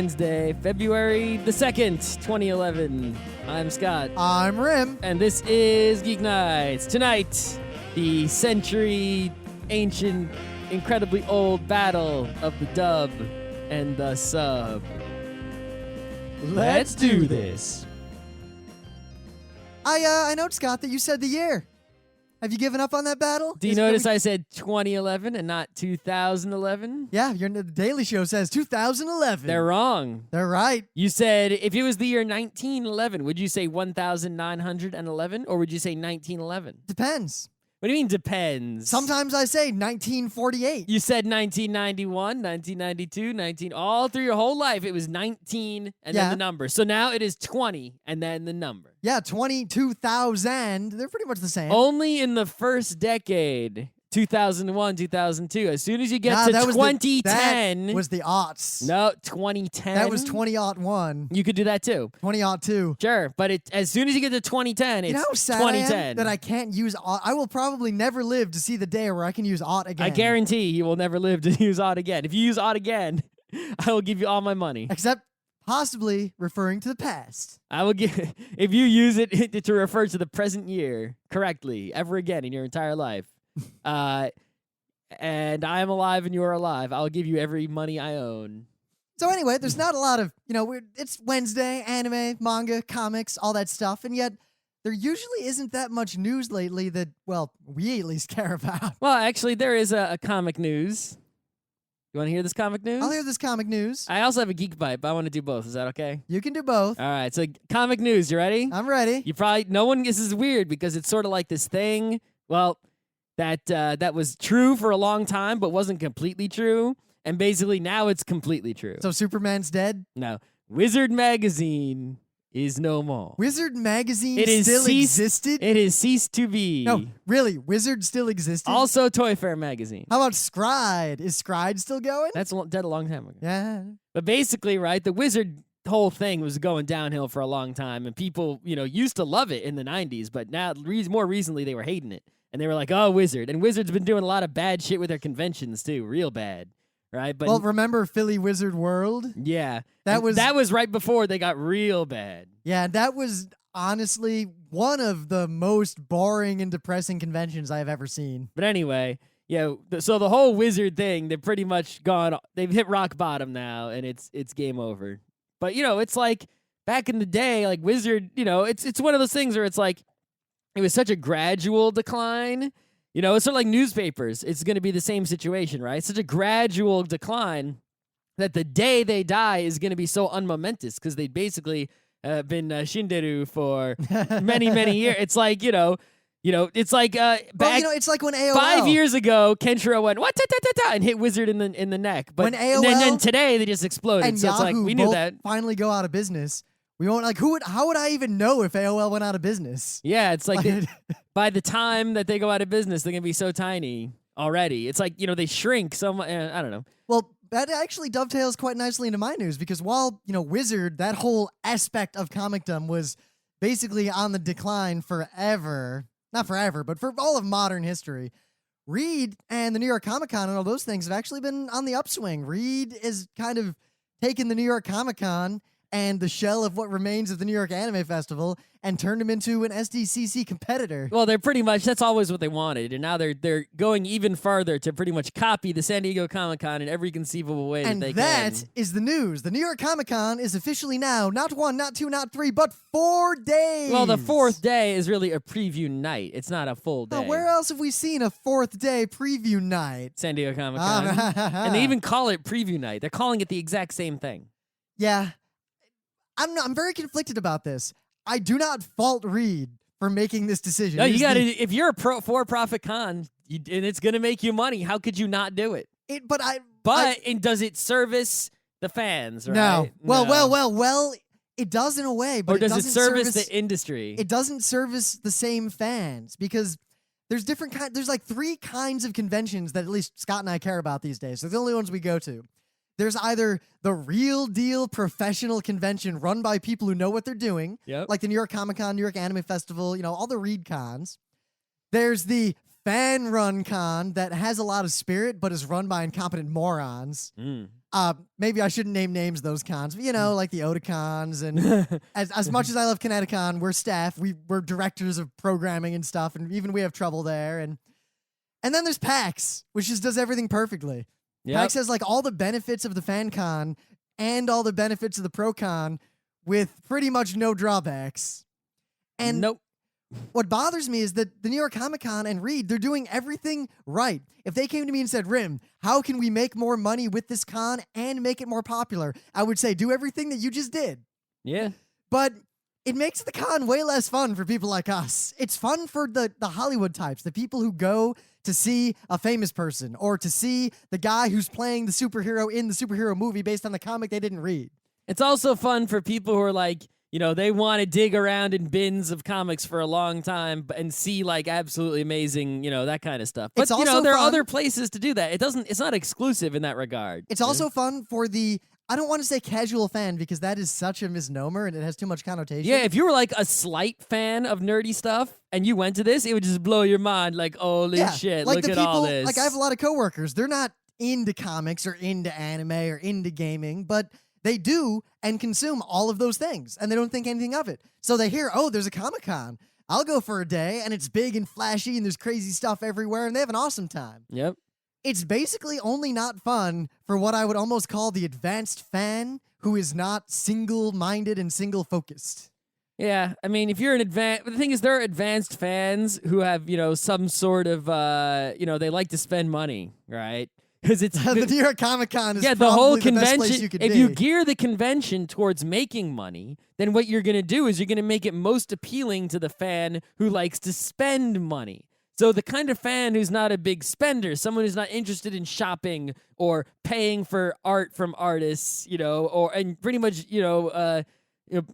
Wednesday, February the 2nd, 2011. I'm Scott. I'm Rim. And this is Geeknights. Tonight, the century-ancient, incredibly old battle of the dub and the sub. Let's do this. I note, Scott, that you said the year. Have you given up on that battle? Do you notice I said 2011 and not 2011? Yeah, the Daily Show says 2011. They're wrong. They're right. You said if it was the year 1911, would you say 1911 or would you say 1911? Depends. What do you mean depends? Sometimes I say 1948. You said 1991, 1992, all through your whole life it was 19 and then the number. So now it is 20 and then the number. Yeah, 22,000. They're pretty much the same. Only in the first decade, 2001, 2002. As soon as you get to 2010. That was the aughts. No, 2010. That was 2001. You could do that too. 2002. Sure, but as soon as you get to 2010, it's 2010. You know how sad I am that I can't use aught? I will probably never live to see the day where I can use aught again. I guarantee you will never live to use aught again. If you use aught again, I will give you all my money. Except possibly referring to the past. I will give if you use it to refer to the present year correctly ever again in your entire life. And I am alive and you are alive. I'll give you every money I own. So anyway, there's not a lot of, it's Wednesday, anime, manga, comics, all that stuff, and yet there usually isn't that much news lately that, well, we at least care about. Well, actually, there is a comic news. You want to hear this comic news? I'll hear this comic news. I also have a GeekBite, but I want to do both. Is that okay? You can do both. All right, so comic news. You ready? I'm ready. This is weird because it's sort of like this thing, well, that was true for a long time but wasn't completely true, and basically now it's completely true. So Superman's dead? No. Wizard Magazine is no more. Wizard Magazine existed? It has ceased to be. No, really, Wizard still existed? Also Toy Fair Magazine. How about Scride? Is Scride still going? That's dead a long time ago. Yeah. But basically, right, the Wizard whole thing was going downhill for a long time, and people, used to love it in the 90s, but now, more recently, they were hating it. And they were like, oh, Wizard. And Wizard's been doing a lot of bad shit with their conventions, too. Real bad. Right? But well, remember Philly Wizard World? Yeah. That was right before they got real bad. Yeah, that was honestly one of the most boring and depressing conventions I have ever seen. But anyway, so the whole Wizard thing, they've pretty much they've hit rock bottom now, and it's game over. But, it's like back in the day, like Wizard, it's one of those things where it's like, it was such a gradual decline. It's sort of like newspapers. It's going to be the same situation, right? Such a gradual decline that the day they die is going to be so unmomentous because they basically been shinderu for many, many years. It's like, it's like back. It's like when AOL 5 years ago, Kenshiro went what and hit Wizard in the neck. But when AOL and then today they just exploded. And so Yahoo it's like we knew both that. Finally go out of business. We won't how would I even know if AOL went out of business? Yeah, it's like by the time that they go out of business, they're gonna be so tiny already. It's like they shrink so much. I don't know. Well, that actually dovetails quite nicely into my news because while Wizard, that whole aspect of comicdom was basically on the decline forever. Not forever, but for all of modern history. Reed and the New York Comic Con and all those things have actually been on the upswing. Reed is kind of taken the New York Comic Con and the shell of what remains of the New York Anime Festival and turned him into an SDCC competitor. Well, they're pretty much, that's always what they wanted, and now they're going even farther to pretty much copy the San Diego Comic-Con in every conceivable way that they can. And that is the news. The New York Comic-Con is officially now not 1, not 2, not 3, but 4 days. Well, the 4th day is really a preview night. It's not a full day. Now, where else have we seen a 4th day preview night? San Diego Comic-Con. And they even call it preview night. They're calling it the exact same thing. Yeah. I'm very conflicted about this. I do not fault Reed for making this decision. No, you got to. If you're a for-profit con and it's going to make you money, how could you not do it? And does it service the fans? Right? No. Well. It does in a way, but or does it service the industry? It doesn't service the same fans because there's There's like 3 kinds of conventions that at least Scott and I care about these days. They're the only ones we go to. There's either the real deal professional convention run by people who know what they're doing, like the New York Comic Con, New York Anime Festival, all the Reed cons. There's the fan run con that has a lot of spirit but is run by incompetent morons. Maybe I shouldn't name names those cons, but like the Otakons, and as much as I love Kineticon, we're staff, we're directors of programming and stuff, and even we have trouble there. And then there's PAX, which just does everything perfectly. Yep. PAX has like all the benefits of the FanCon and all the benefits of the ProCon with pretty much no drawbacks. And nope. What bothers me is that the New York Comic Con and Reed, they're doing everything right. If they came to me and said, Rim, how can we make more money with this con and make it more popular? I would say, do everything that you just did. Yeah. But it makes the con way less fun for people like us. It's fun for the Hollywood types, the people who go to see a famous person or to see the guy who's playing the superhero in the superhero movie based on the comic they didn't read. It's also fun for people who are like, they want to dig around in bins of comics for a long time and see like absolutely amazing, that kind of stuff. But, It's also there are fun- other places to do that. It's not exclusive in that regard. It's also fun for I don't want to say casual fan because that is such a misnomer and it has too much connotation. Yeah, if you were like a slight fan of nerdy stuff and you went to this, it would just blow your mind like, holy shit, like look the at people, all this. Like I have a lot of coworkers. They're not into comics or into anime or into gaming, but they do and consume all of those things and they don't think anything of it. So they hear, oh, there's a Comic-Con. I'll go for a day and it's big and flashy and there's crazy stuff everywhere and they have an awesome time. Yep. It's basically only not fun for what I would almost call the advanced fan who is not single-minded and single-focused. Yeah, I mean, if you're an the thing is, there are advanced fans who have, some sort of, they like to spend money, right? Because it's the New York Comic Con is the whole probably the best place convention. you could If be. you gear the convention towards making money, then what you're gonna do is you're gonna make it most appealing to the fan who likes to spend money. So the kind of fan who's not a big spender, someone who's not interested in shopping or paying for art from artists, and pretty much,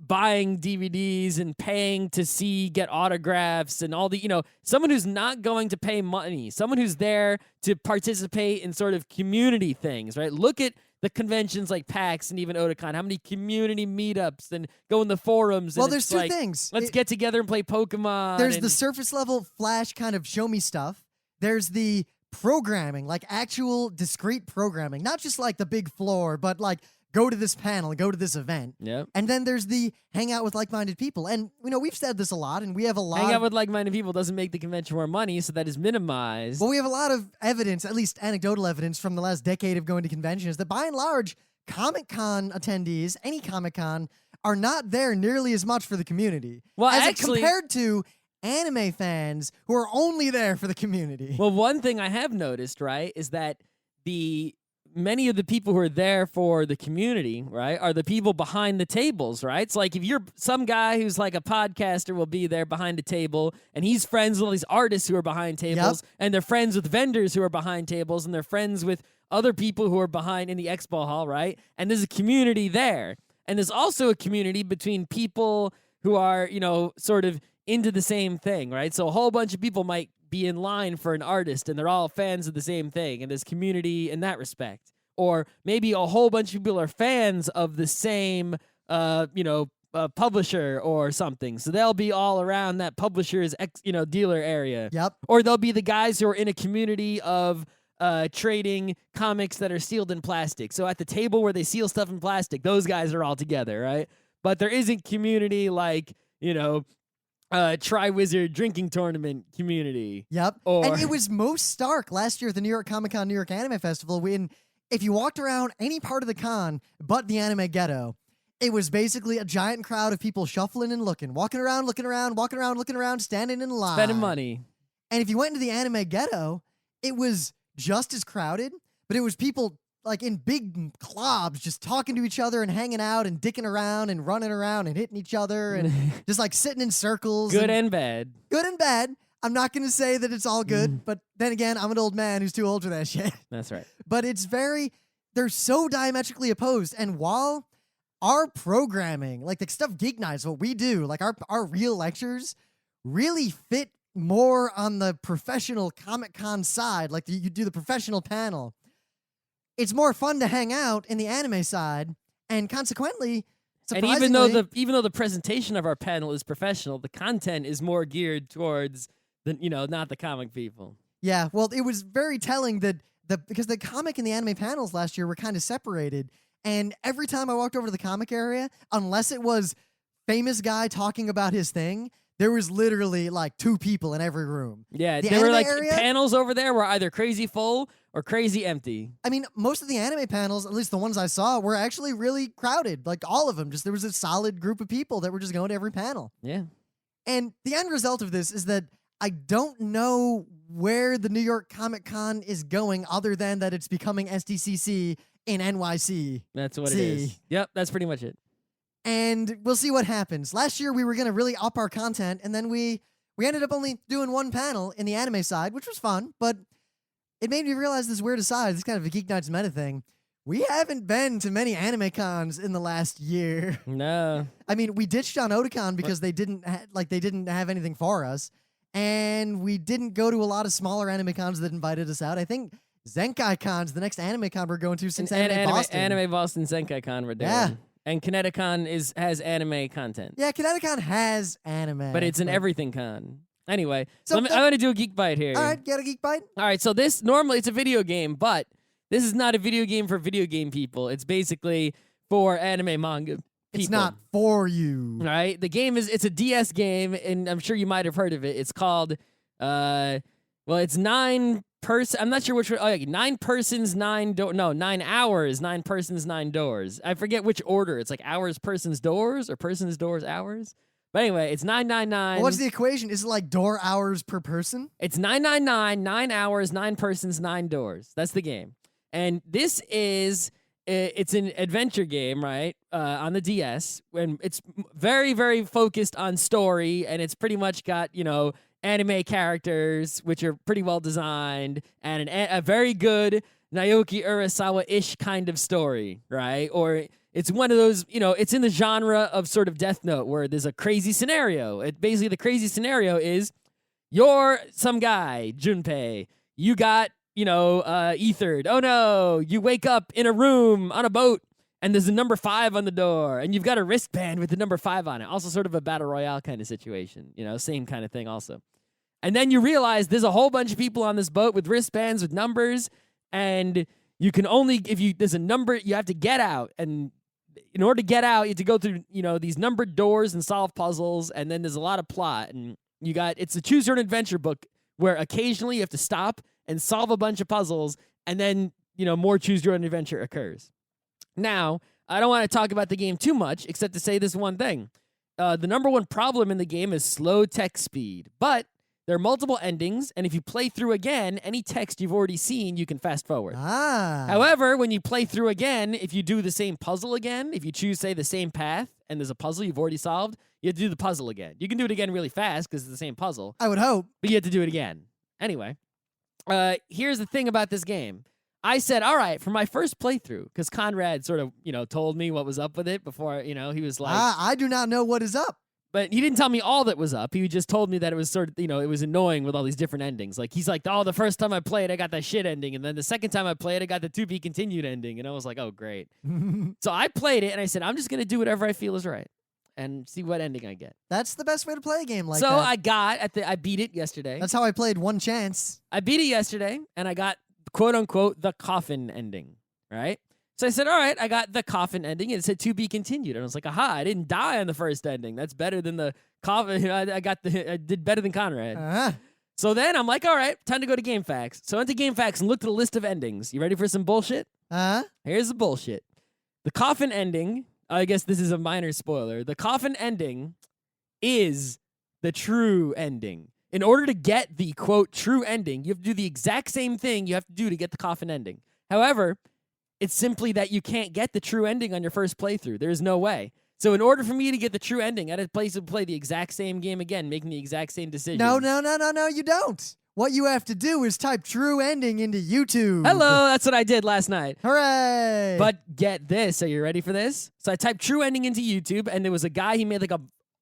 buying DVDs and paying to get autographs and all the, someone who's not going to pay money, someone who's there to participate in sort of community things, right? Look at the conventions like PAX and even Otakon, how many community meetups and go in the forums. Well, and there's it's two like, things. Let's get together and play Pokemon. There's the surface level flash kind of show me stuff. There's the programming, like actual discrete programming, not just like the big floor, but like go to this panel, go to this event. Yep. And then there's the hang out with like-minded people. And, we've said this a lot, and we have a lot. Hang out with like-minded people doesn't make the convention more money, so that is minimized. Well, we have a lot of evidence, at least anecdotal evidence from the last decade of going to conventions, that by and large, Comic-Con attendees, any Comic-Con, are not there nearly as much for the community. Well, as actually, compared to anime fans who are only there for the community. Well, one thing I have noticed, right, is that many of the people who are there for the community, right, are the people behind the tables, right? It's like if you're some guy who's like a podcaster will be there behind a table, and he's friends with all these artists who are behind tables, and they're friends with vendors who are behind tables, and they're friends with other people who are behind in the expo hall, right? And there's a community there. And there's also a community between people who are, sort of into the same thing, right? So a whole bunch of people might be in line for an artist and they're all fans of the same thing, and there's community in that respect. Or maybe a whole bunch of people are fans of the same publisher or something, so they'll be all around that publisher's dealer area. Yep. Or they'll be the guys who are in a community of trading comics that are sealed in plastic, so at the table where they seal stuff in plastic, those guys are all together, right? But there isn't community like Tri-Wizard drinking tournament community. Yep. And it was most stark last year at the New York Comic-Con New York Anime Festival when if you walked around any part of the con but the anime ghetto, it was basically a giant crowd of people shuffling and looking, walking around, looking around, standing in line. Spending money. And if you went into the anime ghetto, it was just as crowded, but it was people like in big clubs just talking to each other and hanging out and dicking around and running around and hitting each other and just like sitting in circles. Good and bad. Good and bad. I'm not going to say that it's all good, but then again, I'm an old man who's too old for that shit. That's right. But they're so diametrically opposed. And while our programming, like the stuff Geeknights, what we do, like our real lectures really fit more on the professional Comic-Con side, like you do the professional panel, it's more fun to hang out in the anime side, and consequently, surprisingly, and even though the presentation of our panel is professional, the content is more geared towards the not the comic people. Yeah, well, it was very telling that because the comic and the anime panels last year were kind of separated, and every time I walked over to the comic area, unless it was famous guy talking about his thing, there was literally like 2 people in every room. Yeah, The there were anime like area- panels over there were either crazy full or crazy empty. I mean, most of the anime panels, at least the ones I saw, were actually really crowded. Like all of them, just there was a solid group of people that were just going to every panel. Yeah. And the end result of this is that I don't know where the New York Comic Con is going other than that it's becoming SDCC in NYC. That's what it is. Yep, that's pretty much it. And we'll see what happens. Last year, we were going to really up our content, and then we ended up only doing 1 panel in the anime side, which was fun, but it made me realize this weird aside, this kind of a Geeknights meta thing. We haven't been to many anime cons in the last year. No. I mean, we ditched on Otakon because they didn't have anything for us, and we didn't go to a lot of smaller anime cons that invited us out. I think Zenkai Con's the next anime con we're going to since Anime Boston. Anime Boston Zenkai Con we're doing. Yeah. And Kineticon has anime content. Yeah, Kineticon has anime. But it's an everything con. Anyway, So I'm going to do a geek bite here. All right, get a geek bite? All right, so this normally it's a video game, but this is not a video game for video game people. It's basically for anime manga people. It's not for you. Right? The game it's a DS game, and I'm sure you might have heard of it. It's called it's 9 person. I'm not sure which one. Oh, yeah, 9 persons, 9 9 hours, 9 persons, 9 doors. I forget which order. It's like hours, persons, doors, or persons, doors, hours. But anyway, it's 999. Well, what's the equation? Is it like door hours per person? It's 999, 9 hours, 9 persons, 9 doors. That's the game. And this is it's an adventure game, right? On the DS, when it's very, very focused on story, and it's pretty much got, anime characters, which are pretty well designed, and a very good Naoki Urasawa-ish kind of story, right? Or it's one of those, it's in the genre of sort of Death Note, where there's a crazy scenario. Basically, the crazy scenario is you're some guy, Junpei. You got, ethered. Oh no, you wake up in a room on a boat, and there's a number 5 on the door, and you've got a wristband with the number 5 on it. Also sort of a battle royale kind of situation, same kind of thing also. And then you realize there's a whole bunch of people on this boat with wristbands with numbers, and you can only, there's a number, you have to get out. And in order to get out, you have to go through, these numbered doors and solve puzzles, and then there's a lot of plot. And it's a choose your own adventure book where occasionally you have to stop and solve a bunch of puzzles, and then, more choose your own adventure occurs. Now, I don't want to talk about the game too much, except to say this one thing. The number 1 problem in the game is slow text speed, but there are multiple endings, and if you play through again, any text you've already seen, you can fast forward. However, when you play through again, if you do the same puzzle again, if you choose, say, the same path, and there's a puzzle you've already solved, you have to do the puzzle again. You can do it again really fast because it's the same puzzle. I would hope. But you have to do it again. Anyway, here's the thing about this game. I said, all right, for my first playthrough, because Conrad sort of, told me what was up with it before, he was like... I do not know what is up. But he didn't tell me all that was up. He just told me that it was sort of, it was annoying with all these different endings. Like, he's like, oh, the first time I played, I got that shit ending. And then the second time I played, I got the to be continued ending. And I was like, oh, great. So I played it, and I said, I'm just going to do whatever I feel is right and see what ending I get. That's the best way to play a game like so that. I beat it yesterday. That's how I played One Chance. I beat it yesterday, and I got, quote unquote, the coffin ending, right? So I said, all right, I got the coffin ending, and it said to be continued. And I was like, aha, I didn't die on the first ending. That's better than the coffin. I did better than Conrad. So then I'm like, all right, time to go to GameFAQs. So I went to GameFAQs and looked at a list of endings. You ready for some bullshit? Here's the bullshit. The coffin ending, I guess this is a minor spoiler. The coffin ending is the true ending. In order to get the, quote, true ending, you have to do the exact same thing you have to do to get the coffin ending. However, it's simply that you can't get the true ending on your first playthrough. There's no way. So in order for me to get the true ending, I had to play the exact same game again, making the exact same decision. No, you don't. What you have to do is type true ending into YouTube. Hello, that's what I did last night. Hooray! But get this. Are you ready for this? So I typed true ending into YouTube, and there was a guy, he made like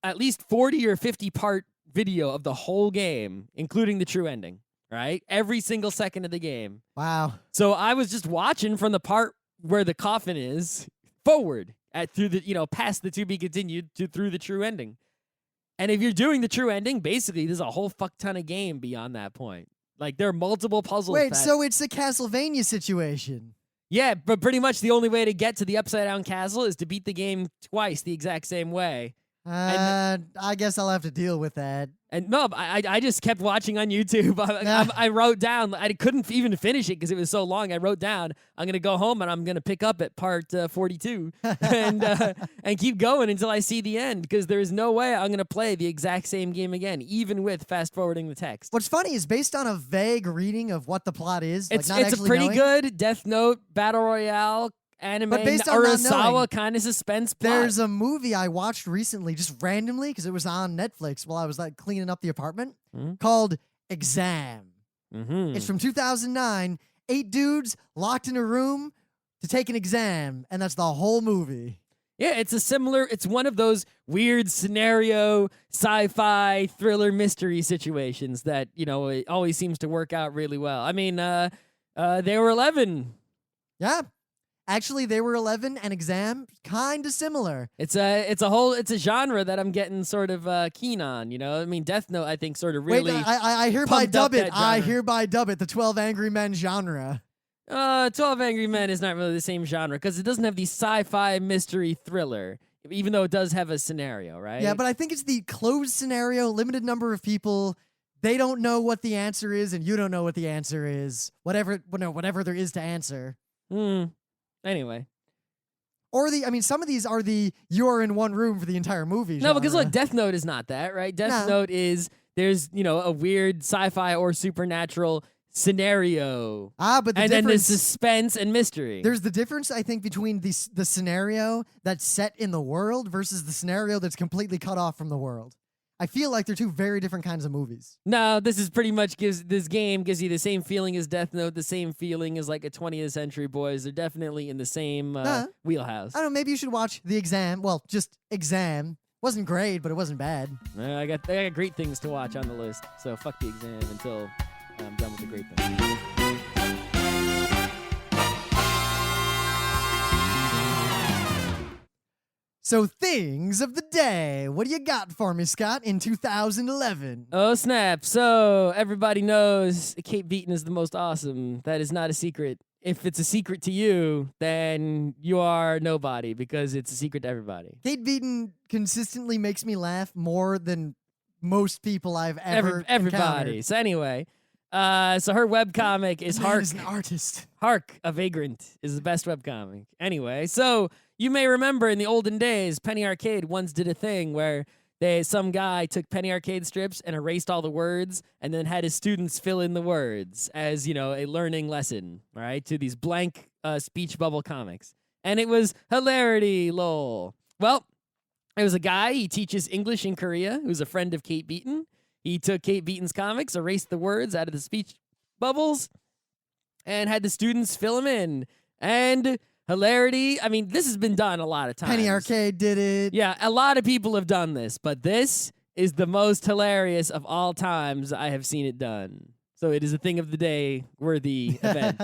at least 40 or 50 part video of the whole game, including the true ending. Right? Every single second of the game. Wow. So I was just watching from the part where the coffin is forward through the, past the to be continued through the true ending. And if you're doing the true ending, basically there's a whole fuck ton of game beyond that point. Like there are multiple puzzles. Wait, so it's a Castlevania situation. Yeah, but pretty much the only way to get to the Upside Down Castle is to beat the game twice the exact same way. I guess I'll have to deal with that. And no, I just kept watching on YouTube. I wrote down. I couldn't even finish it because it was so long. I wrote down, I'm gonna go home and I'm gonna pick up at part 42 and keep going until I see the end. Because there is no way I'm gonna play the exact same game again, even with fast forwarding the text. What's funny is based on a vague reading of what the plot is. It's like not a actually pretty knowing, good Death Note battle royale anime, But based on not Urasawa knowing, kind of suspense plot. There's a movie I watched recently, just randomly, because it was on Netflix while I was like cleaning up the apartment, called Exam. It's from 2009. 8 dudes locked in a room to take an exam, and that's the whole movie. Yeah, it's one of those weird scenario, sci-fi, thriller, mystery situations that, it always seems to work out really well. I mean, they were 11. Yeah. Actually, they were 11 and Exam kind of similar. It's a genre that I'm getting sort of keen on, I mean, Death Note I think sort of really I hereby dub it. I genre. hereby dub it the 12 Angry Men genre. 12 Angry Men is not really the same genre because it doesn't have the sci-fi mystery thriller, even though it does have a scenario, right? Yeah, but I think it's the closed scenario, limited number of people. They don't know what the answer is, and you don't know what the answer is. Whatever there is to answer. Anyway. Or some of these are the you're in one room for the entire movie. No, genre. because look, Death Note is not that, right? Death Note is there's a weird sci-fi or supernatural scenario. But then there's suspense and mystery. There's the difference, I think, between the scenario that's set in the world versus the scenario that's completely cut off from the world. I feel like they're two very different kinds of movies. No, this game gives you the same feeling as Death Note, the same feeling as like a 20th Century Boys. They're definitely in the same wheelhouse. I don't know, maybe you should watch The Exam. Well, just Exam. Wasn't great, but it wasn't bad. I got great things to watch on the list, so fuck The Exam until I'm done with the great things. So, things of the day. What do you got for me, Scott, in 2011? Oh, snap. So, everybody knows Kate Beaton is the most awesome. That is not a secret. If it's a secret to you, then you are nobody because it's a secret to everybody. Kate Beaton consistently makes me laugh more than most people I've ever Everybody. encountered. So, anyway, so her webcomic is Man Hark. is an artist. Hark, a Vagrant is the best webcomic. Anyway, so you may remember in the olden days, Penny Arcade once did a thing where some guy took Penny Arcade strips and erased all the words and then had his students fill in the words as, a learning lesson, right, to these blank speech bubble comics. And it was hilarity, lol. Well, it was a guy, he teaches English in Korea, who's a friend of Kate Beaton. He took Kate Beaton's comics, erased the words out of the speech bubbles, and had the students fill them in. And hilarity, I mean, this has been done a lot of times. Penny Arcade did it. Yeah, a lot of people have done this, but this is the most hilarious of all times I have seen it done. So it is a thing of the day worthy event.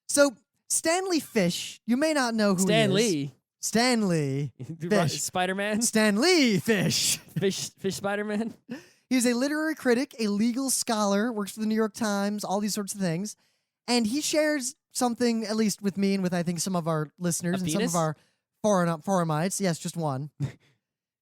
So Stanley Fish, you may not know who Stan he is. Lee. Stanley Fish. Spider-Man? Stan Lee Fish. Fish Spider-Man? He's a literary critic, a legal scholar, works for the New York Times, all these sorts of things. And he shares something, at least with me and with, I think, some of our listeners and some of our forumites, yes, just one,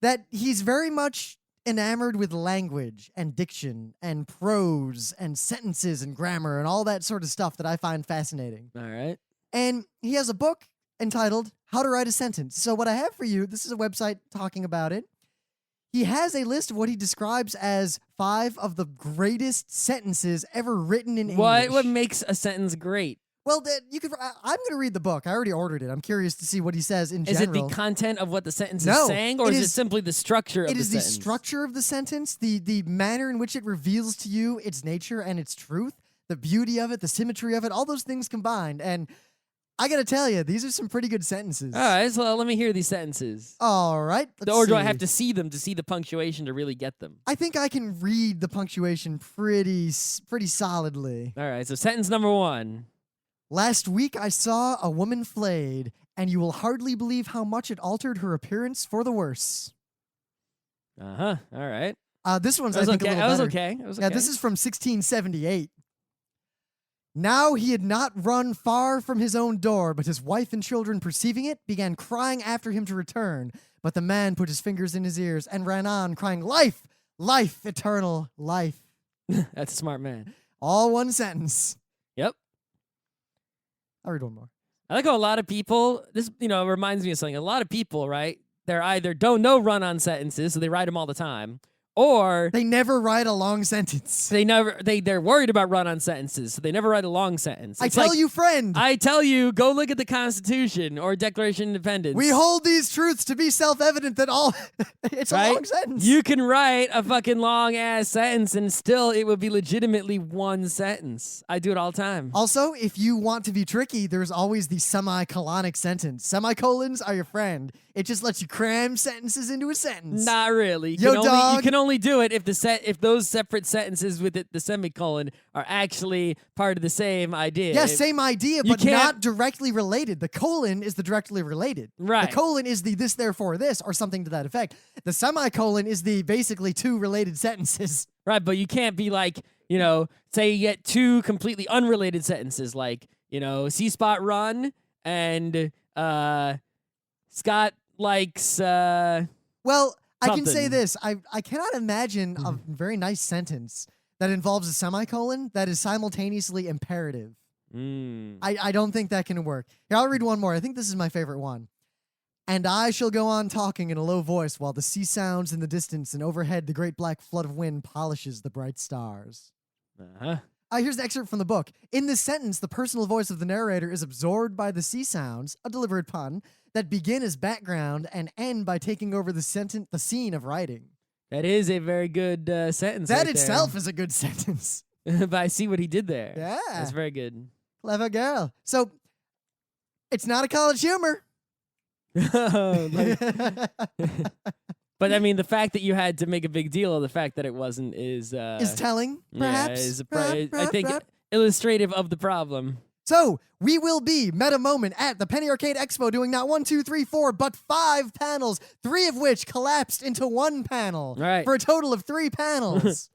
that he's very much enamored with language and diction and prose and sentences and grammar and all that sort of stuff that I find fascinating. All right. And he has a book entitled How to Write a Sentence. So what I have for you, this is a website talking about it. He has a list of what he describes as 5 of the greatest sentences ever written in English. What makes a sentence great? Well, I'm going to read the book. I already ordered it. I'm curious to see what he says in general. Is it the content of what the sentence is saying, or is it simply the structure of the sentence? It is the structure of the sentence, the manner in which it reveals to you its nature and its truth, the beauty of it, the symmetry of it, all those things combined. And I got to tell you, these are some pretty good sentences. All right, so let me hear these sentences. All right. Or do I have to see them to see the punctuation to really get them? I think I can read the punctuation pretty solidly. All right, so sentence number 1. Last week I saw a woman flayed, and you will hardly believe how much it altered her appearance for the worse. Uh-huh, all right. This one's, I think, a little better. That was okay. Yeah, this is from 1678. Now he had not run far from his own door, but his wife and children, perceiving it, began crying after him to return. But the man put his fingers in his ears and ran on, crying, "Life, life, eternal life." That's a smart man. All one sentence. Yep. I'll read one more. I like how a lot of people, this, reminds me of something. A lot of people, right? They're either don't know run-on sentences, so they write them all the time, or They never write a long sentence. they're worried about run-on sentences, so they never write a long sentence. I It's tell like, you, friend, I tell you, go look at the Constitution or Declaration of Independence. we hold these truths to be self-evident that all it's a Right? long sentence. You can write a fucking long-ass sentence, and still it would be legitimately one sentence. I do it all the time. Also, if you want to be tricky, there's always the semicolonic sentence. Semicolons are your friend. It just lets you cram sentences into a sentence. Not really. Yo, dog. You can only do it if those separate sentences with the semicolon are actually part of the same idea. Yeah, same idea, you but can't- not directly related. The colon is the directly related. Right. The colon is the this, therefore, this, or something to that effect. The semicolon is the basically two related sentences. Right, but you can't be like, say you get two completely unrelated sentences, like, C-Spot run and Scott likes Well, I can say Something. this. I cannot imagine a very nice sentence that involves a semicolon that is simultaneously imperative. I don't think that can work. Here, I'll read one more. I think this is my favorite one. "And I shall go on talking in a low voice while the sea sounds in the distance, and overhead the great black flood of wind polishes the bright stars." Uh-huh. Here's an excerpt from the book. In this sentence, the personal voice of the narrator is absorbed by the sea sounds, a deliberate pun, that begin as background and end by taking over the scene of writing. That is a very good sentence. That right itself is a good sentence. there. But I see what he did there. Yeah. That's very good. Clever girl. So, it's not a college humor. Like- but I mean, the fact that you had to make a big deal of the fact that it wasn't is is telling, perhaps. Yeah, I Perhaps, think perhaps. illustrative of the problem. So, we will be Meta Moment at the Penny Arcade Expo doing not 1, 2, 3, 4, but 5 panels, 3 of which collapsed into one panel. Right. For a total of 3 panels.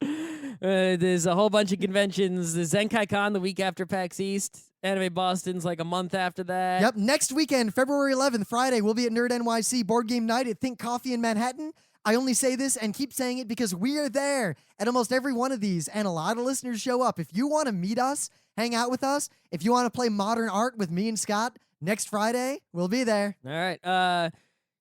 There's a whole bunch of conventions. The Zenkai Con the week after PAX East. Anime Boston's like a month after that. Yep. Next weekend, February 11th, Friday, we'll be at Nerd NYC Board Game Night at Think Coffee in Manhattan. I only say this and keep saying it because we are there at almost every one of these, and a lot of listeners show up. If you want to meet us, hang out with us, if you want to play modern art with me and Scott, next Friday, we'll be there. All right.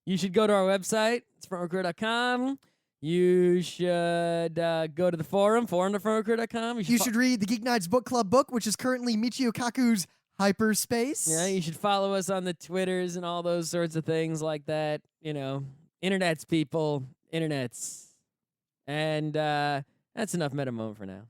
You should go to our website. It's frontrecruiter.com. You should go to the forum.frontrecruiter.com. You should read the Geeknights Book Club book, which is currently Michio Kaku's Hyperspace. Yeah, you should follow us on the Twitters and all those sorts of things like that. Internets, people. Internets. And that's enough meta moment for now.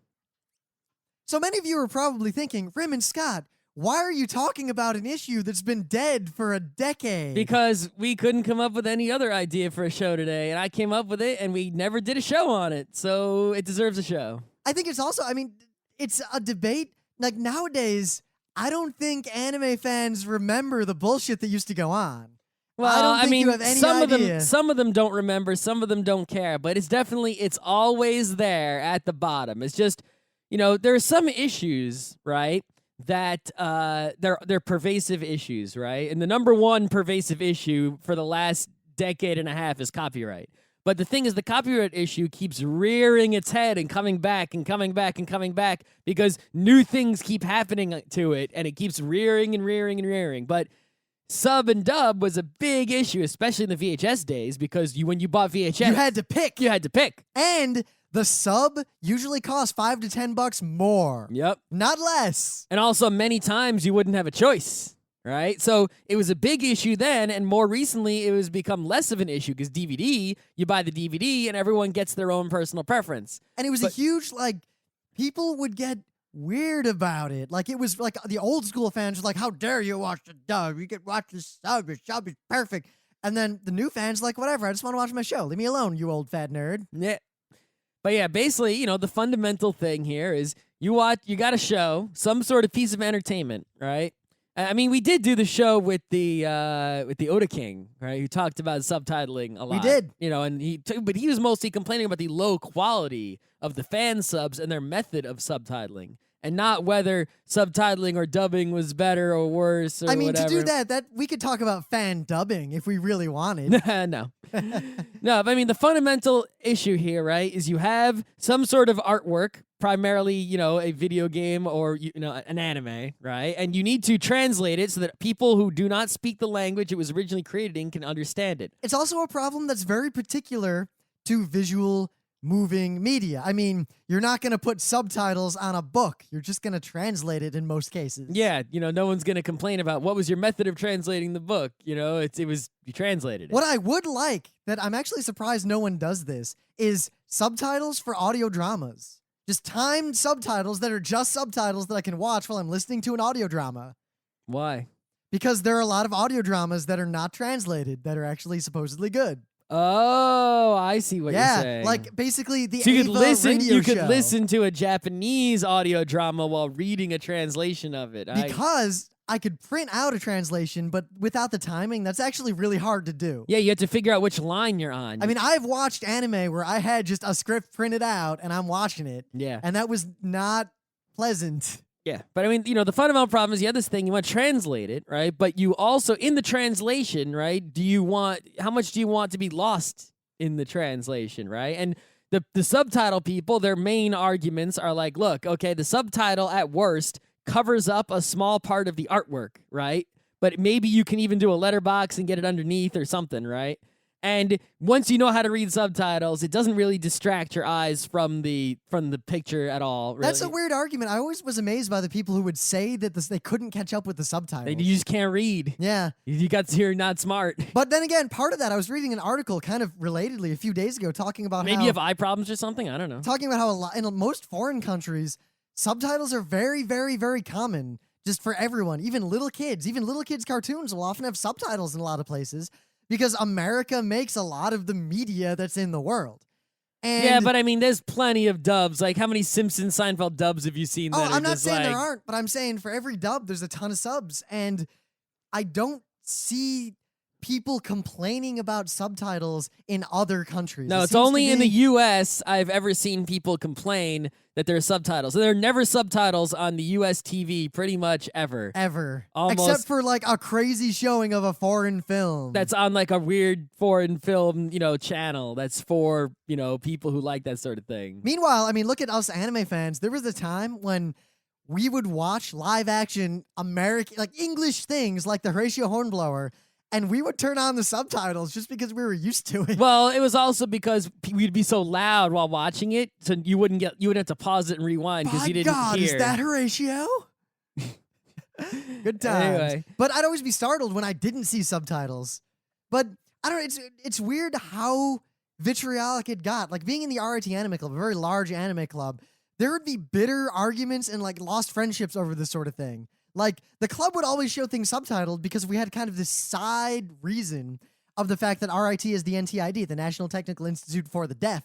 So many of you are probably thinking, Rim and Scott, why are you talking about an issue that's been dead for a decade? Because we couldn't come up with any other idea for a show today, and I came up with it, and we never did a show on it, so it deserves a show. I think it's also, it's a debate. Like nowadays, I don't think anime fans remember the bullshit that used to go on. Well, I don't think you have any idea. some of them don't remember, some of them don't care, but it's always there at the bottom. It's just, there are some issues, right, that they're pervasive issues, right? And the number one pervasive issue for the last decade and a half is copyright. But the thing is, the copyright issue keeps rearing its head and coming back and coming back and coming back because new things keep happening to it, and it keeps rearing and rearing and rearing. But sub and dub was a big issue, especially in the VHS days, because when you bought VHS, You had to pick. You had to pick. And the sub usually costs $5 to $10 more. Yep. Not less. And also, many times you wouldn't have a choice, right? So it was a big issue then, and more recently, it was become less of an issue because DVD, you buy the DVD, and everyone gets their own personal preference. And it was a huge, people would get weird about it. Like, it was like the old school fans were like, how dare you watch the dub? You could watch the sub. The sub is perfect. And then the new fans like, whatever, I just want to watch my show. Leave me alone, you old fat nerd. Yeah. But yeah, basically, the fundamental thing here is you got a show, some sort of piece of entertainment, right? I mean, we did do the show with the Oda King, right? Who talked about subtitling a lot. We did. But he was mostly complaining about the low quality of the fan subs and their method of subtitling. and not whether subtitling or dubbing was better or worse or I mean, whatever. to do that we could talk about fan dubbing if we really wanted. No. No, but I mean, the fundamental issue here, right, is you have some sort of artwork, primarily, a video game or, an anime, right? And you need to translate it so that people who do not speak the language it was originally created in can understand it. It's also a problem that's very particular to visual moving media. I mean, you're not going to put subtitles on a book. You're just going to translate it in most cases. Yeah, no one's going to complain about what was your method of translating the book. You translated it. What I would like, that I'm actually surprised no one does this, is subtitles for audio dramas. Just timed subtitles that are just subtitles that I can watch while I'm listening to an audio drama. Why? Because there are a lot of audio dramas that are not translated that are actually supposedly good. Oh, I see what you're saying. Like basically the so you Ava could listen. radio You could show. listen to a Japanese audio drama while reading a translation of it. Because I could print out a translation, but without the timing, that's actually really hard to do. Yeah, you have to figure out which line you're on. I mean, I've watched anime where I had just a script printed out and I'm watching it. Yeah. And that was not pleasant. Yeah, but I mean, the fundamental problem is you have this thing, you want to translate it, right? But you also, in the translation, right, how much do you want to be lost in the translation, right? And the subtitle people, their main arguments are like, look, okay, the subtitle at worst covers up a small part of the artwork, right? But maybe you can even do a letterbox and get it underneath or something, right? And once you know how to read subtitles, it doesn't really distract your eyes from the picture at all. Really. That's a weird argument. I always was amazed by the people who would say that they couldn't catch up with the subtitles. You just can't read. Yeah. You're not smart. But then again, part of that, I was reading an article kind of relatedly a few days ago talking about Maybe you have eye problems or something. I don't know. Talking about how in most foreign countries, subtitles are very, very, very common just for everyone. Even little kids cartoons will often have subtitles in a lot of places. Because America makes a lot of the media that's in the world. And yeah, but I mean, there's plenty of dubs. Like, how many Simpsons, Seinfeld dubs have you seen? Oh, that I'm not just saying like... there aren't, but I'm saying for every dub, there's a ton of subs. And I don't see people complaining about subtitles in other countries. No, it's only in the U.S. I've ever seen people complain that there are subtitles. So there are never subtitles on the U.S. TV pretty much ever. Ever. Almost. Except for like a crazy showing of a foreign film. That's on like a weird foreign film, channel that's for, people who like that sort of thing. Meanwhile, I mean, look at us anime fans. There was a time when we would watch live action American, like English things like the Horatio Hornblower, and we would turn on the subtitles just because we were used to it. Well, it was also because we'd be so loud while watching it, so you wouldn't have to pause it and rewind because you didn't God, hear. Is that Horatio? Good times. Anyway. But I'd always be startled when I didn't see subtitles. But I don't know, it's weird how vitriolic it got. Like being in the RIT Anime Club, a very large anime club, there would be bitter arguments and like lost friendships over this sort of thing. Like, the club would always show things subtitled because we had kind of this side reason of the fact that RIT is the NTID, the National Technical Institute for the Deaf.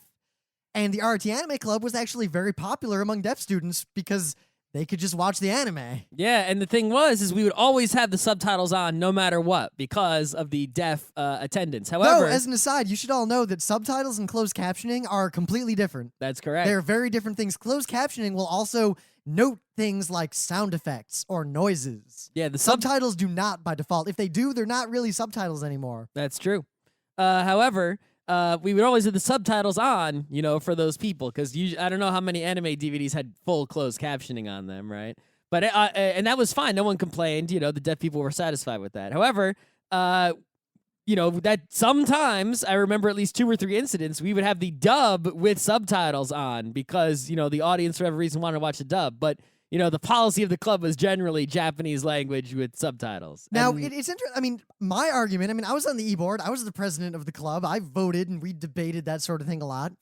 And the RIT Anime Club was actually very popular among deaf students because they could just watch the anime. Yeah, and the thing is we would always have the subtitles on no matter what because of the deaf attendance. However... No, as an aside, you should all know that subtitles and closed captioning are completely different. That's correct. They're very different things. Closed captioning will also note things like sound effects or noises. Yeah, the subtitles do not by default. If they do, they're not really subtitles anymore. That's true. However, we would always have the subtitles on, for those people, because I don't know how many anime DVDs had full closed captioning on them, right? But and that was fine. No one complained. The deaf people were satisfied with that. However, that sometimes, I remember at least 2 or 3 incidents, we would have the dub with subtitles on because, the audience for whatever reason wanted to watch the dub. But, the policy of the club was generally Japanese language with subtitles. Now, and it's interesting. I mean, my argument, I was on the e-board. I was the president of the club. I voted and we debated that sort of thing a lot.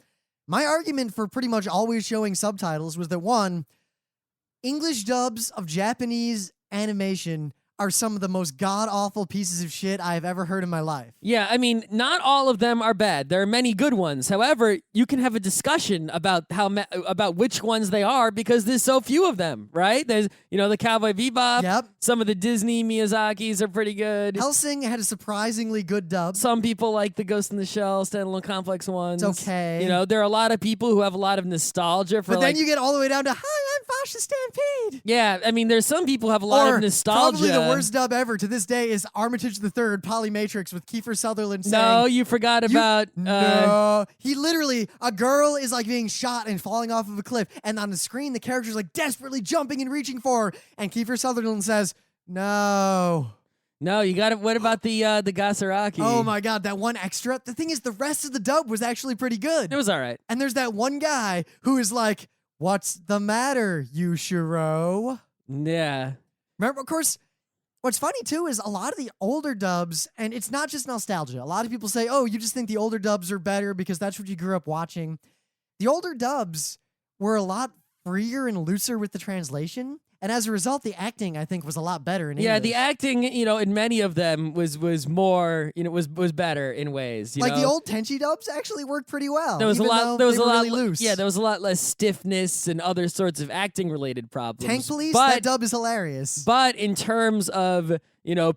My argument for pretty much always showing subtitles was that, one, English dubs of Japanese animation are some of the most god-awful pieces of shit I have ever heard in my life. Yeah, I mean, not all of them are bad. There are many good ones. However, you can have a discussion about about which ones they are because there's so few of them, right? There's, the Cowboy Bebop. Yep. Some of the Disney Miyazakis are pretty good. Hellsing had a surprisingly good dub. Some people like the Ghost in the Shell, Standalone Complex ones. It's okay. There are a lot of people who have a lot of nostalgia for But then you get all the way down to, hi, I'm gosh, the Stampede. Yeah, I mean, there's some people have a lot of nostalgia. Probably the worst dub ever to this day is Armitage the Third, Polymatrix with Kiefer Sutherland saying... No, you forgot about... No. He literally, a girl is like being shot and falling off of a cliff, and on the screen, the character's like desperately jumping and reaching for her, and Kiefer Sutherland says, no. No, you got it. What about the Gasaraki? Oh my god, that one extra. The thing is, the rest of the dub was actually pretty good. It was all right. And there's that one guy who is like, what's the matter, Yushiro? Yeah. Remember, of course, what's funny too is a lot of the older dubs, and it's not just nostalgia. A lot of people say, oh, you just think the older dubs are better because that's what you grew up watching. The older dubs were a lot freer and looser with the translation. And as a result, the acting, I think, was a lot better in English. Yeah, the acting, in many of them was more, was better in ways. You like know? the old Tenchi dubs actually worked pretty well. There was a lot. There was a lot loose. Yeah, there was a lot less stiffness and other sorts of acting related problems. Tank Police, that dub is hilarious. But in terms of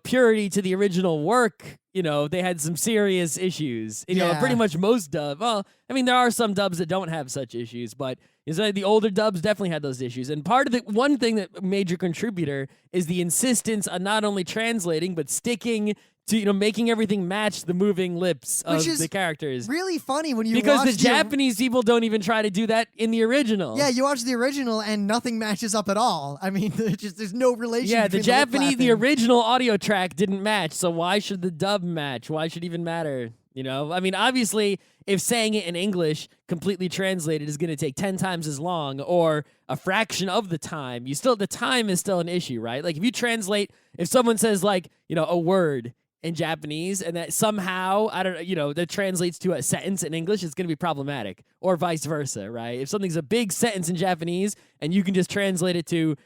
purity to the original work, they had some serious issues. Pretty much most dub. Well, I mean, there are some dubs that don't have such issues, but the older dubs definitely had those issues. And part of one thing that major contributor is the insistence on not only translating but sticking to making everything match the moving lips of the characters. Really funny when you because watch the Japanese people don't even try to do that in the original. Yeah, you watch the original and nothing matches up at all. I mean, there's no relation. Yeah, the Japanese, the lip-flapping. original audio track didn't match, so why should the dub match? Why should it even matter? I mean, obviously, if saying it in English completely translated is going to take 10 times as long or a fraction of the time, the time is still an issue, right? Like if you translate, if someone says like, a word in Japanese and that somehow, that translates to a sentence in English, it's going to be problematic, or vice versa, right? If something's a big sentence in Japanese and you can just translate it to,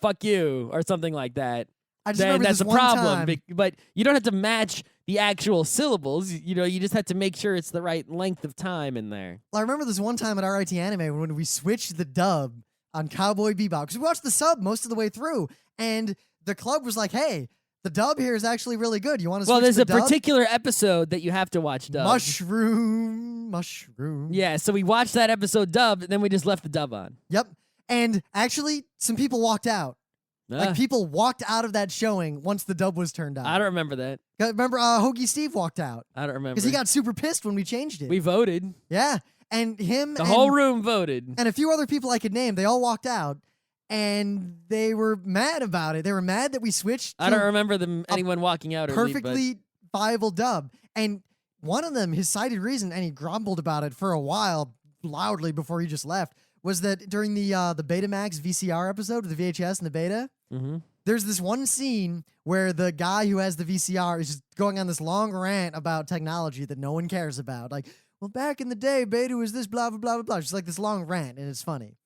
fuck you or something like that, then that's a problem. But you don't have to match the actual syllables. You just have to make sure it's the right length of time in there. Well, I remember this one time at RIT Anime when we switched the dub on Cowboy Bebop, because we watched the sub most of the way through, and the club was like, hey, the dub here is actually really good. You want to switch there's the dub? a particular episode that you have to watch dub. Mushroom. Yeah, so we watched that episode dubbed, and then we just left the dub on. Yep. And actually, some people walked out. Like, people walked out of that showing once the dub was turned on. I don't remember that. Remember, Hoagie Steve walked out. I don't remember. Because he got super pissed when we changed it. We voted. Yeah. And him The whole room voted. And a few other people I could name, they all walked out. And they were mad about it. They were mad that we switched to I don't remember anyone walking out early. Perfectly viable dub. And one of them, his cited reason, and he grumbled about it for a while loudly before he just left, was that during the Betamax VCR episode of the VHS and the Beta, there's this one scene where the guy who has the VCR is just going on this long rant about technology that no one cares about. Like, well, back in the day, Beta was this, blah, blah, blah, blah, blah. Just like this long rant, and it's funny.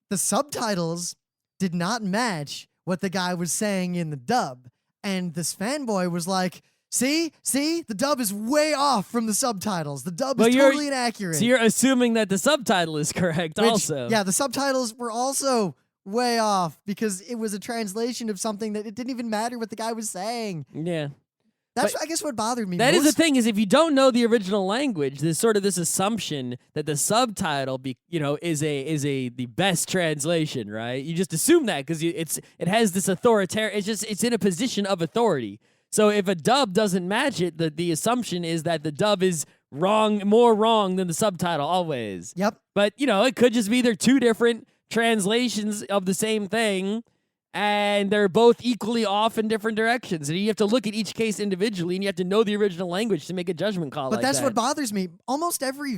The subtitles did not match what the guy was saying in the dub. And this fanboy was like, see, the dub is way off from the subtitles. The dub is totally inaccurate. So you're assuming that the subtitle is correct also. Yeah, the subtitles were also way off because it was a translation of something that it didn't even matter what the guy was saying. Yeah. That's, I guess, what bothered me. That is the thing, is if you don't know the original language, there's sort of this assumption that the subtitle, is the best translation, right? You just assume that because it has this authoritarian. It's in a position of authority. So if a dub doesn't match it, the assumption is that the dub is more wrong than the subtitle always. Yep. But it could just be they're two different translations of the same thing, and they're both equally off in different directions. And you have to look at each case individually, and you have to know the original language to make a judgment call. But like that's that. what bothers me. Almost every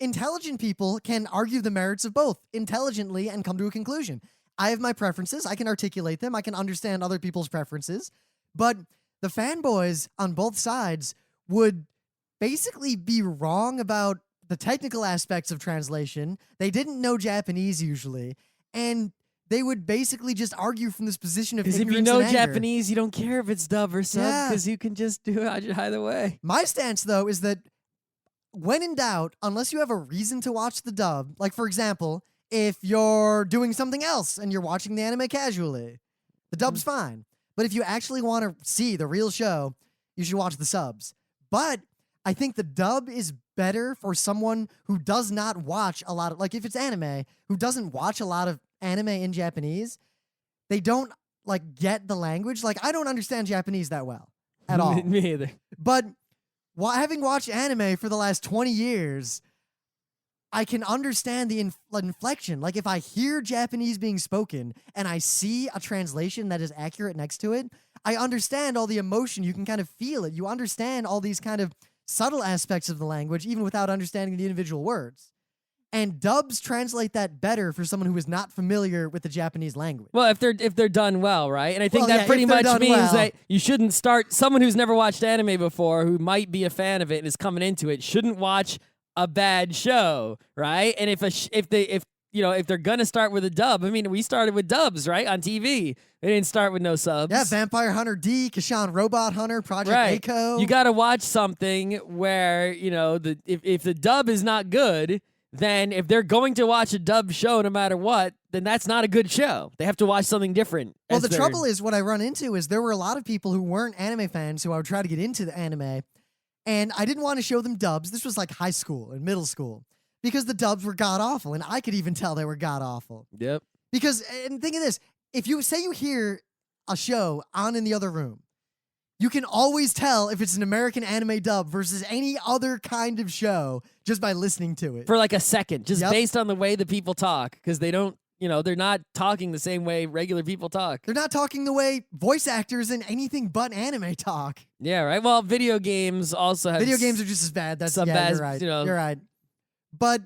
intelligent people can argue the merits of both intelligently and come to a conclusion. I have my preferences. I can articulate them. I can understand other people's preferences. But the fanboys on both sides would basically be wrong about the technical aspects of translation. They didn't know Japanese usually, and they would basically just argue from this position of ignorance. Because if you know and anger. Japanese, you don't care if it's dub or sub, because you can just do it either way. My stance, though, is that when in doubt, unless you have a reason to watch the dub, like, for example, if you're doing something else and you're watching the anime casually, the dub's fine. But if you actually want to see the real show, you should watch the subs. But I think the dub is better for someone who does not watch a lot of, like, if it's anime, who doesn't watch a lot of anime in Japanese, they don't like get the language. Like I don't understand Japanese that well at all. Me either. But having watched anime for the last 20 years, I can understand the inflection. Like if I hear Japanese being spoken and I see a translation that is accurate next to it, I understand all the emotion. You can kind of feel it. You understand all these kind of subtle aspects of the language, even without understanding the individual words. And dubs translate that better for someone who is not familiar with the Japanese language. Well, if they're done well, right? And I think Well, that yeah, pretty if they're much done means well. that you shouldn't start someone who's never watched anime before, who might be a fan of it and is coming into it, shouldn't watch a bad show, right? And if they're gonna start with a dub, I mean, we started with dubs, right, on TV. They didn't start with no subs. Yeah, Vampire Hunter D, Kashan Robot Hunter, Project Right. Echo. You got to watch something where if the dub is not good, then if they're going to watch a dub show no matter what, then that's not a good show. They have to watch something different. Well, the trouble is what I run into is there were a lot of people who weren't anime fans who I would try to get into the anime, and I didn't want to show them dubs. This was like high school and middle school because the dubs were god-awful, and I could even tell they were god-awful. Yep. Because, and think of this, if you say you hear a show on in the other room, you can always tell if it's an American anime dub versus any other kind of show just by listening to it. For like a second, just Yep. based on the way the people talk, because they don't, they're not talking the same way regular people talk. They're not talking the way voice actors in anything but anime talk. Yeah, right. Well, video games also have Video games are just as bad. That's some yeah, bad, you're right. You're right. But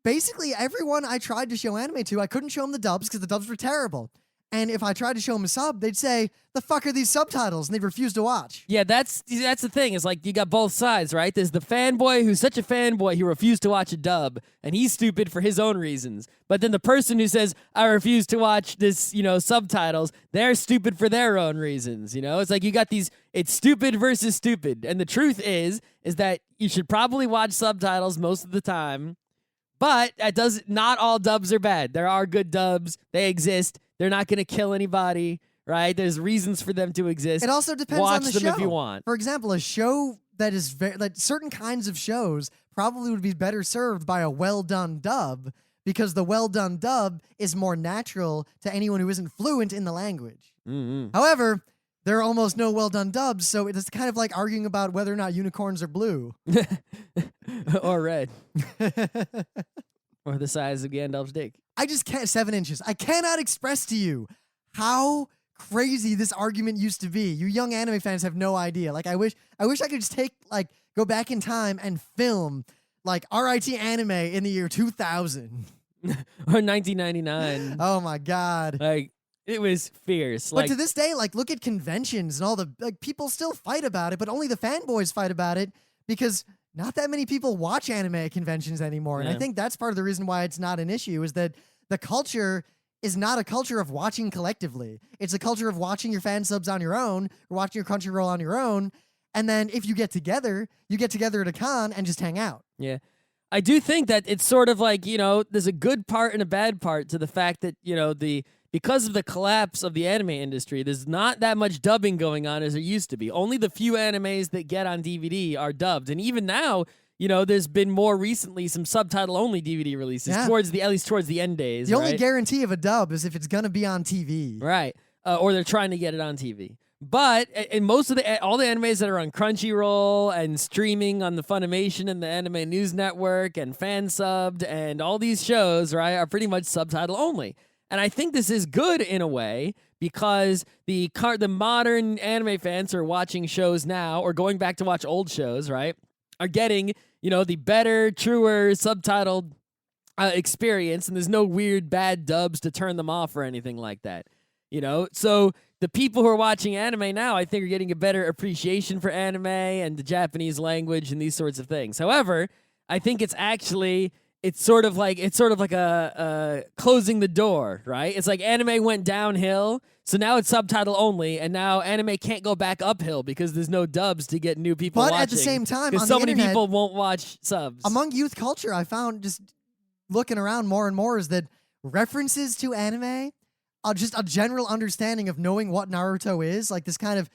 basically, everyone I tried to show anime to, I couldn't show them the dubs because the dubs were terrible. And if I tried to show them a sub, they'd say, "The fuck are these subtitles?" And they'd refuse to watch. Yeah, that's the thing. It's like you got both sides, right? There's the fanboy who's such a fanboy he refused to watch a dub, and he's stupid for his own reasons. But then the person who says, "I refuse to watch this," subtitles, they're stupid for their own reasons. It's like you got these. It's stupid versus stupid, and the truth is that you should probably watch subtitles most of the time. But not all dubs are bad. There are good dubs. They exist. They're not going to kill anybody, right? There's reasons for them to exist. It also depends Watch on the them show. if you want. For example, a show that is certain kinds of shows probably would be better served by a well-done dub because the well-done dub is more natural to anyone who isn't fluent in the language. Mm-hmm. However, there are almost no well-done dubs, so it's kind of like arguing about whether or not unicorns are blue. Or red. Or the size of Gandalf's dick. I just can't, 7 inches. I cannot express to you how crazy this argument used to be. You young anime fans have no idea. Like, I wish I could just go back in time and film, like, RIT anime in the year 2000. Or 1999. Oh, my God. Like, it was fierce. But to this day, like, look at conventions and all the, like, people still fight about it, but only the fanboys fight about it because not that many people watch anime at conventions anymore. And I think that's part of the reason why it's not an issue is that the culture is not a culture of watching collectively. It's a culture of watching your fan subs on your own or watching your Crunchyroll on your own. And then if you get together at a con and just hang out. Yeah. I do think that it's sort of like, there's a good part and a bad part to the fact that, because of the collapse of the anime industry, there's not that much dubbing going on as there used to be. Only the few animes that get on DVD are dubbed. And even now, there's been more recently some subtitle-only DVD releases at least towards the end days. The only guarantee of a dub is if it's going to be on TV. Right. Or they're trying to get it on TV. But in most of all the animes that are on Crunchyroll and streaming on the Funimation and the Anime News Network and fan subbed and all these shows, right, are pretty much subtitle only. And I think this is good in a way because the modern anime fans who are watching shows now or going back to watch old shows, right, are getting, the better, truer, subtitled experience, and there's no weird bad dubs to turn them off or anything like that. So the people who are watching anime now, I think, are getting a better appreciation for anime and the Japanese language and these sorts of things. However, I think it's sort of like a closing the door, right? It's like anime went downhill, so now it's subtitle only, and now anime can't go back uphill because there's no dubs to get new people watching. But at the same time, because on so the many internet, people won't watch subs. Among youth culture, I found just looking around more and more is that references to anime, just a general understanding of knowing what Naruto is, like this kind of,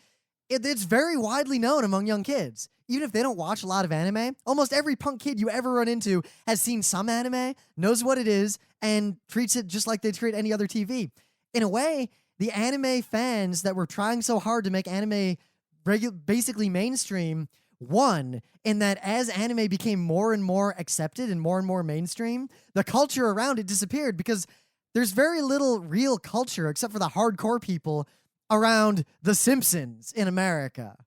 it's very widely known among young kids. even if they don't watch a lot of anime, almost every punk kid you ever run into has seen some anime, knows what it is, and treats it just like they treat any other TV. In a way, the anime fans that were trying so hard to make anime basically mainstream won, in that as anime became more and more accepted and more mainstream, the culture around it disappeared because there's very little real culture except for the hardcore people around The Simpsons in America.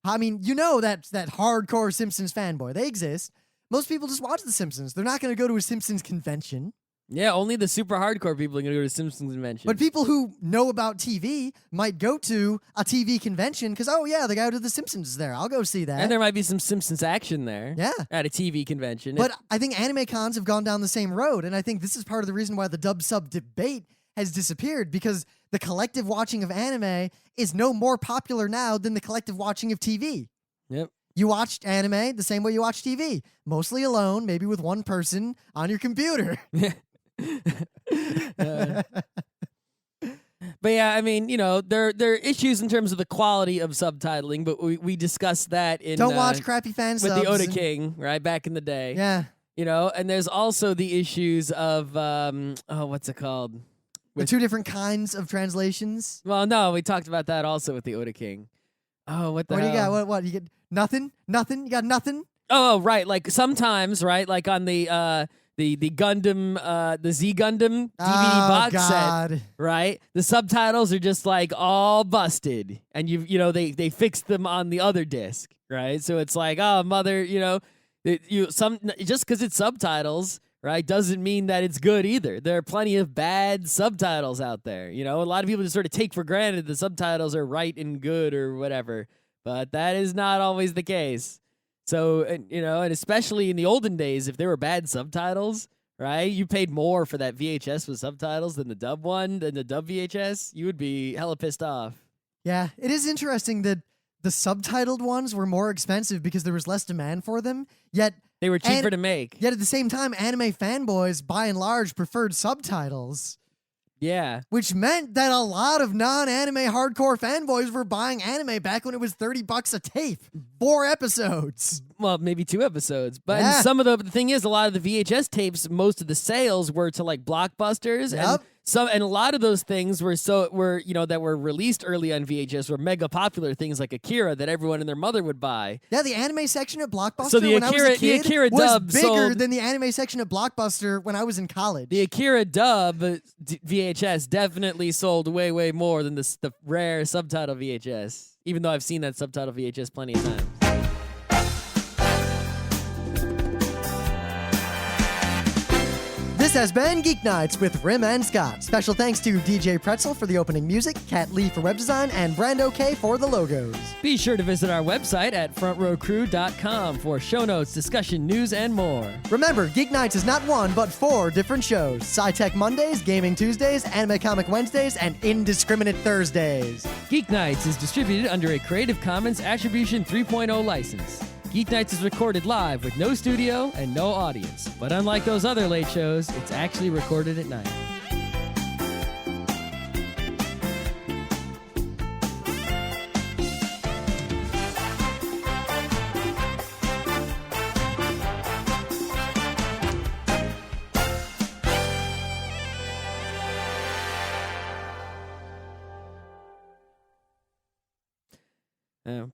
I mean, you know that hardcore Simpsons fanboy. They exist. Most people just watch The Simpsons. They're not going to go to a Simpsons convention. Yeah, only the super hardcore people are going to go to Simpsons convention. But people who know about TV might go to a TV convention because, oh, yeah, the guy who did The Simpsons is there. I'll go see that. And there might be some Simpsons action there. Yeah. At a TV convention. But I think anime cons have gone down the same road, and I think this is part of the reason why the dub-sub debate has disappeared, because the collective watching of anime is no more popular now than the collective watching of TV. Yep. You watched anime the same way you watch TV, mostly alone, maybe with one person on your computer. But yeah, I mean, you know, there are issues in terms of the quality of subtitling, but we discussed that in Don't watch crappy fan with subs. the Oda King, right, back in the day. Yeah. You know, and there's also the issues of what's it called? The two different kinds of translations. Well, no, we talked about that also with the Oda King. Oh, what the What hell? do you got? What? You get nothing? Nothing? You got nothing? Oh, right. Like sometimes, right? Like on the Gundam, the Z Gundam DVD box set, right? The subtitles are just like all busted, and they fixed them on the other disc, right? So it's like, oh, mother, just because it's subtitles, right, doesn't mean that it's good either. There are plenty of bad subtitles out there. You know, a lot of people just sort of take for granted the subtitles are right and good or whatever, but that is not always the case. So, and especially in the olden days, if there were bad subtitles, right, you paid more for that VHS with subtitles than the dub VHS, you would be hella pissed off. Yeah, it is interesting that the subtitled ones were more expensive because there was less demand for them, yet they were cheaper to make. Yet at the same time, anime fanboys, by and large, preferred subtitles. Yeah. Which meant that a lot of non-anime hardcore fanboys were buying anime back when it was $30 a tape. 4 episodes. Well, maybe 2 episodes. But Yeah. some of the thing is, a lot of the VHS tapes, most of the sales were to like Blockbusters. Yep. And a lot of those things that were released early on VHS were mega popular things like Akira that everyone and their mother would buy. Yeah, the anime section at Blockbuster So the when I was a kid Akira was dub bigger sold- than the anime section at Blockbuster when I was in college. The Akira dub VHS definitely sold way, way more than the rare subtitle VHS, even though I've seen that subtitle VHS plenty of times. This has been Geeknights with Rim and Scott. Special thanks to DJ Pretzel for the opening music, Kat Lee for web design, and Brando K for the logos. Be sure to visit our website at frontrowcrew.com for show notes, discussion, news, and more. Remember, Geeknights is not 1, but 4 different shows. Sci-Tech Mondays, Gaming Tuesdays, Anime Comic Wednesdays, and Indiscriminate Thursdays. Geeknights is distributed under a Creative Commons Attribution 3.0 license. Geeknights is recorded live with no studio and no audience. But unlike those other late shows, it's actually recorded at night.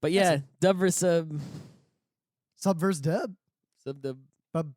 But yeah, dub versus sub. Sub versus dub. Sub dub. Bub.